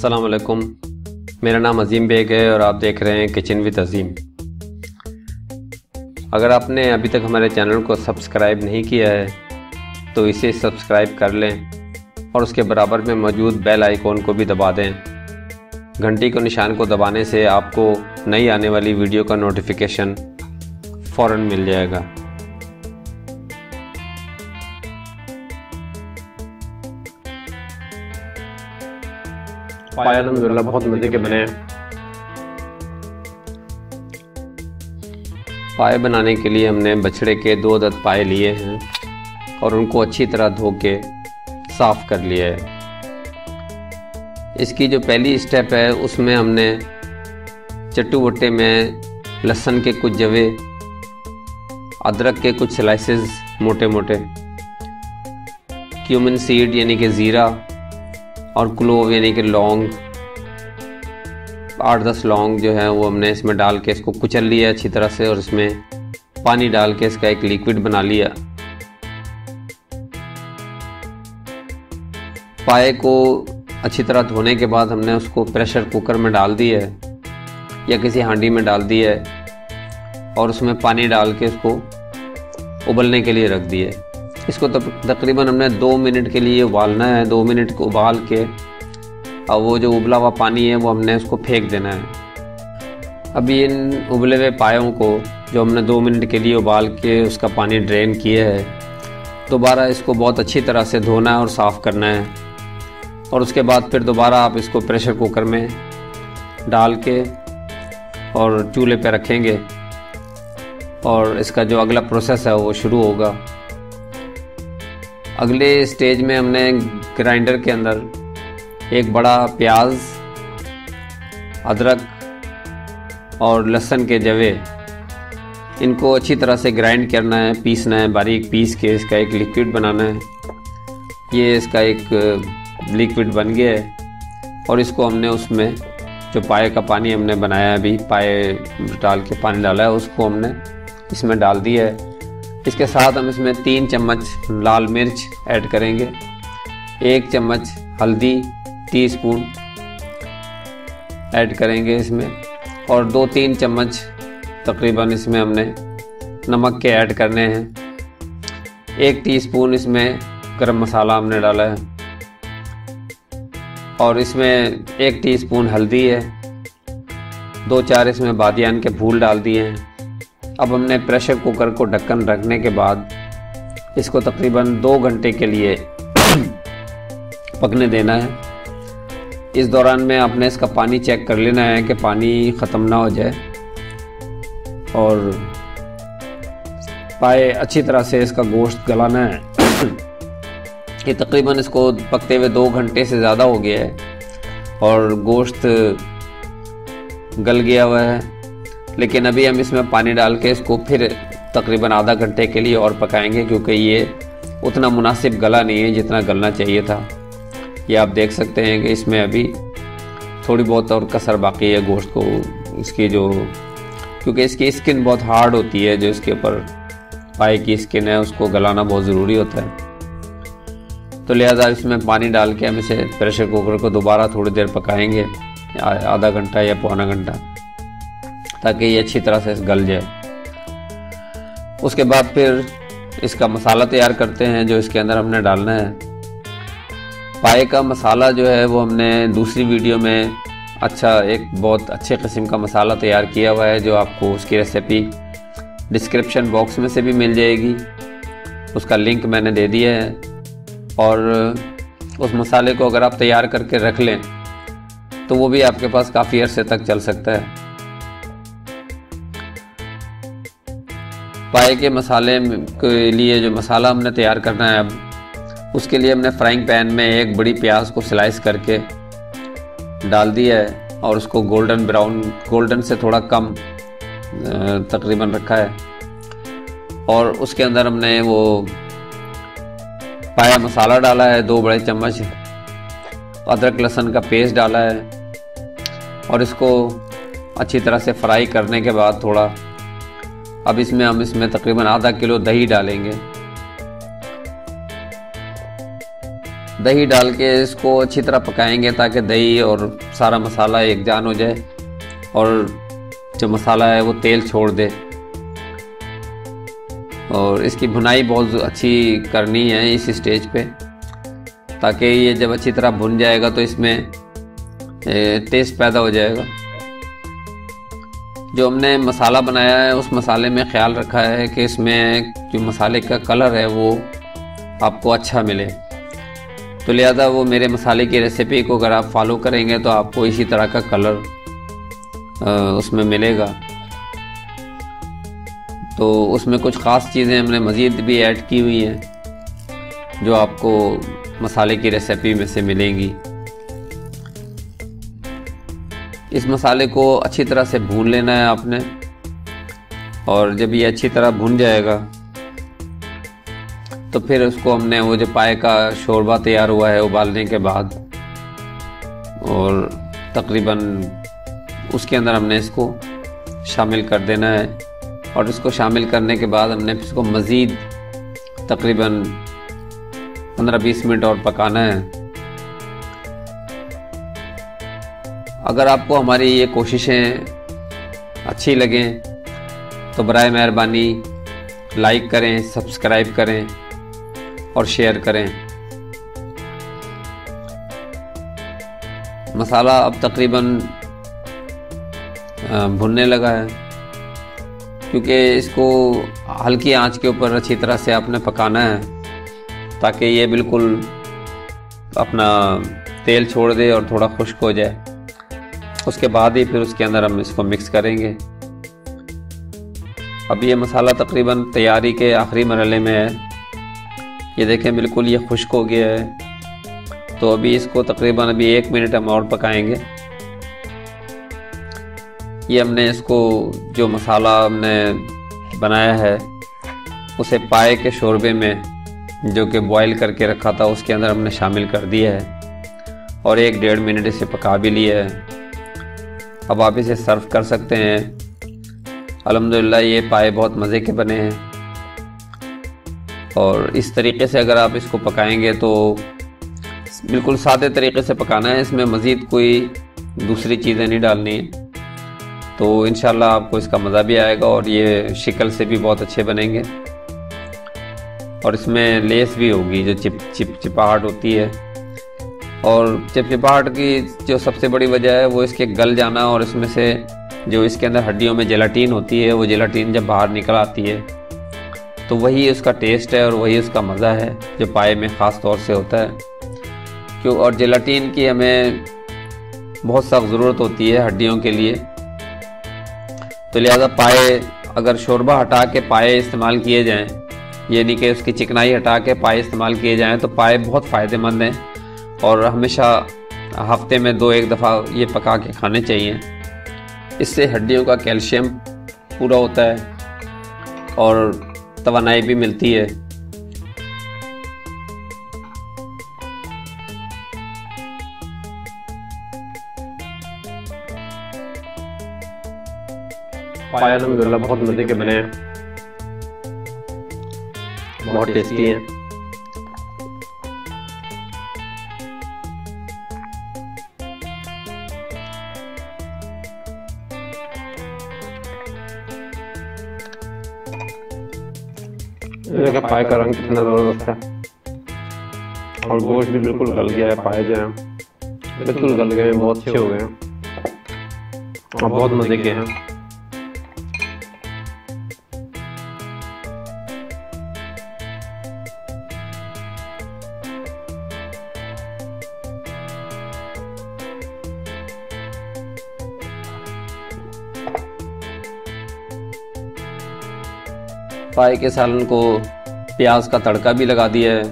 अस्सलाम वालेकुम। मेरा नाम अज़ीम बेग है और आप देख रहे हैं किचन विद अज़ीम। अगर आपने अभी तक हमारे चैनल को सब्सक्राइब नहीं किया है तो इसे सब्सक्राइब कर लें और उसके बराबर में मौजूद बेल आइकॉन को भी दबा दें। घंटी को निशान को दबाने से आपको नई आने वाली वीडियो का नोटिफिकेशन फ़ौरन मिल जाएगा। पाए अल्हम्दुलिल्लाह बहुत मज़े के बने हैं। पाए बनाने के लिए हमने बछड़े के 2 अदद पाए लिए हैं और उनको अच्छी तरह धो के साफ़ कर लिया है। इसकी जो पहली स्टेप है उसमें हमने चट्टू बट्टे में लहसुन के कुछ जवे, अदरक के कुछ स्लाइसेस मोटे मोटे, क्यूमिन सीड यानी कि ज़ीरा और क्लोव यानी कि लौंग, 8-10 लौंग जो है वो हमने इसमें डाल के इसको कुचल लिया अच्छी तरह से और इसमें पानी डाल के इसका एक लिक्विड बना लिया। पाए को अच्छी तरह धोने के बाद हमने उसको प्रेशर कुकर में डाल दिया है या किसी हांडी में डाल दिया है और उसमें पानी डाल के उसको उबलने के लिए रख दिया है। इसको तकरीबन हमने 2 मिनट के लिए उबालना है। 2 मिनट को उबाल के अब वो जो उबला हुआ पानी है वो हमने उसको फेंक देना है। अभी इन उबले हुए पायों को जो हमने 2 मिनट के लिए उबाल के उसका पानी ड्रेन किया है, दोबारा इसको बहुत अच्छी तरह से धोना है और साफ़ करना है और उसके बाद फिर दोबारा आप इसको प्रेशर कुकर में डाल के और चूल्हे पे रखेंगे और इसका जो अगला प्रोसेस है वो शुरू होगा। अगले स्टेज में हमने ग्राइंडर के अंदर एक बड़ा प्याज, अदरक और लहसुन के जवे, इनको अच्छी तरह से ग्राइंड करना है, पीसना है, बारीक पीस के इसका एक लिक्विड बनाना है। ये इसका एक लिक्विड बन गया है और इसको हमने उसमें जो पाए का पानी हमने बनाया है, अभी पाए डाल के पानी डाला है, उसको हमने इसमें डाल दिया है। इसके साथ हम इसमें 3 चम्मच लाल मिर्च ऐड करेंगे, 1 चम्मच हल्दी टीस्पून ऐड करेंगे इसमें और 2-3 चम्मच तकरीबन इसमें हमने नमक के ऐड करने हैं। 1 टीस्पून इसमें गरम मसाला हमने डाला है और इसमें 1 टीस्पून हल्दी है, 2-4 इसमें बादियान के फूल डाल दिए हैं। अब हमने प्रेशर कुकर को ढक्कन रखने के बाद इसको तकरीबन 2 घंटे के लिए पकने देना है। इस दौरान में आपने इसका पानी चेक कर लेना है कि पानी ख़त्म ना हो जाए और पाए अच्छी तरह से इसका गोश्त गलाना है। ये तकरीबन इसको पकते हुए 2 घंटे से ज़्यादा हो गया है और गोश्त गल गया हुआ है, लेकिन अभी हम इसमें पानी डाल के इसको फिर तकरीबन आधा घंटे के लिए और पकाएंगे क्योंकि ये उतना मुनासिब गला नहीं है जितना गलना चाहिए था। ये आप देख सकते हैं कि इसमें अभी थोड़ी बहुत और कसर बाकी है गोश्त को, इसकी जो, क्योंकि इसकी स्किन बहुत हार्ड होती है, जो इसके ऊपर पाए की स्किन है उसको गलाना बहुत ज़रूरी होता है। तो लिहाजा इसमें पानी डाल के हम इसे प्रेशर कुकर को दोबारा थोड़ी देर पकाएंगे, आधा घंटा या पौना घंटा, ताकि ये अच्छी तरह से गल जाए। उसके बाद फिर इसका मसाला तैयार करते हैं जो इसके अंदर हमने डालना है। पाए का मसाला जो है वो हमने दूसरी वीडियो में एक बहुत अच्छे किस्म का मसाला तैयार किया हुआ है, जो आपको उसकी रेसिपी डिस्क्रिप्शन बॉक्स में से भी मिल जाएगी, उसका लिंक मैंने दे दिया है। और उस मसाले को अगर आप तैयार करके रख लें तो वो भी आपके पास काफ़ी अरसे तक चल सकता है। पाए के मसाले के लिए जो मसाला हमने तैयार करना है, अब उसके लिए हमने फ्राइंग पैन में एक बड़ी प्याज को स्लाइस करके डाल दिया है और उसको गोल्डन से थोड़ा कम तकरीबन रखा है और उसके अंदर हमने वो पाया मसाला डाला है, 2 बड़े चम्मच अदरक लहसुन का पेस्ट डाला है और इसको अच्छी तरह से फ्राई करने के बाद थोड़ा, अब हम इसमें तकरीबन आधा किलो दही डालेंगे। दही डाल के इसको अच्छी तरह पकाएंगे ताकि दही और सारा मसाला एक जान हो जाए और जो मसाला है वो तेल छोड़ दे। और इसकी भुनाई बहुत अच्छी करनी है इस स्टेज पे, ताकि ये जब अच्छी तरह भुन जाएगा तो इसमें टेस्ट पैदा हो जाएगा। जो हमने मसाला बनाया है उस मसाले में ख्याल रखा है कि इसमें जो मसाले का कलर है वो आपको अच्छा मिले, तो लिहाजा वो मेरे मसाले की रेसिपी को अगर आप फॉलो करेंगे तो आपको इसी तरह का कलर उसमें मिलेगा। तो उसमें कुछ ख़ास चीज़ें हमने मज़ीद भी ऐड की हुई हैं जो आपको मसाले की रेसिपी में से मिलेंगी। इस मसाले को अच्छी तरह से भून लेना है आपने, और जब ये अच्छी तरह भुन जाएगा तो फिर उसको हमने वो जो पाए का शोरबा तैयार हुआ है उबालने के बाद, और तकरीबन उसके अंदर हमने इसको शामिल कर देना है। और इसको शामिल करने के बाद हमने इसको मज़ीद तकरीबन 15-20 मिनट और पकाना है। अगर आपको हमारी ये कोशिशें अच्छी लगें तो बराए मेहरबानी लाइक करें, सब्सक्राइब करें और शेयर करें। मसाला अब तकरीबन भुनने लगा है, क्योंकि इसको हल्की आंच के ऊपर अच्छी तरह से आपने पकाना है ताकि ये बिल्कुल अपना तेल छोड़ दे और थोड़ा खुश्क हो जाए। उसके बाद ही फिर उसके अंदर हम इसको मिक्स करेंगे। अब ये मसाला तकरीबन तैयारी के आखिरी मरहले में है। ये देखें बिल्कुल ये खुश्क हो गया है। तो अभी इसको तकरीबन अभी 1 मिनट हम और पकाएंगे। ये हमने इसको जो मसाला हमने बनाया है उसे पाए के शोरबे में जो कि बॉईल करके रखा था उसके अंदर हमने शामिल कर दिया है और 1-1.5 मिनट इसे पका भी लिया है। अब आप इसे सर्व कर सकते हैं। अल्हम्दुलिल्लाह ये पाए बहुत मज़े के बने हैं, और इस तरीके से अगर आप इसको पकाएंगे तो बिल्कुल सादे तरीके से पकाना है, इसमें मज़ीद कोई दूसरी चीज़ें नहीं डालनी है। तो इंशाल्लाह आपको इसका मज़ा भी आएगा और ये शक्ल से भी बहुत अच्छे बनेंगे। और इसमें लेस भी होगी जो चिपचिपाहट होती है, और चिपचिपाहट की जो सबसे बड़ी वजह है वो इसके गल जाना, और इसमें से जो इसके अंदर हड्डियों में जेलाटीन होती है वो जेलाटीन जब बाहर निकल आती है तो वही उसका टेस्ट है और वही उसका मज़ा है जो पाए में ख़ास तौर से होता है। क्यों? और जेलाटीन की हमें बहुत सख्त ज़रूरत होती है हड्डियों के लिए। तो लिहाजा पाए अगर शोरबा हटा के पाए इस्तेमाल किए जाएं, यानी कि उसकी चिकनाई हटा के पाए इस्तेमाल किए जाएं, तो पाए बहुत फ़ायदेमंद हैं और हमेशा हफ्ते में 2-1 दफ़ा ये पका के खाने चाहिए। इससे हड्डियों का कैल्शियम पूरा होता है और तवानाई भी मिलती है। पाए अल्हम्दुलिल्लाह बहुत मज़े के बने हैं, बहुत टेस्टी हैं। देखिए पाए का रंग कितना ज़बरदस्त है और गोश्त भी बिल्कुल गल गया है। पाए जो हैं बिल्कुल गल गए हैं, बहुत अच्छे हो गए हैं और बहुत मज़े के हैं। पाए के सालन को प्याज का तड़का भी लगा दिया है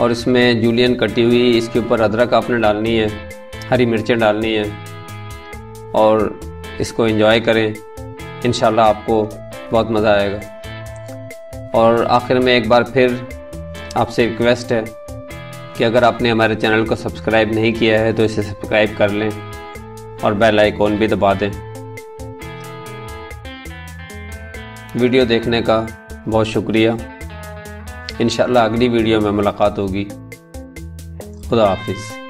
और इसमें जूलियन कटी हुई इसके ऊपर अदरक आपने डालनी है, हरी मिर्चें डालनी है और इसको एंजॉय करें। इंशाल्लाह आपको बहुत मज़ा आएगा। और आखिर में एक बार फिर आपसे रिक्वेस्ट है कि अगर आपने हमारे चैनल को सब्सक्राइब नहीं किया है तो इसे सब्सक्राइब कर लें और बेल आइकॉन भी दबा दें। वीडियो देखने का बहुत शुक्रिया। इंशाल्लाह अगली वीडियो में मुलाकात होगी। खुदा हाफिज़।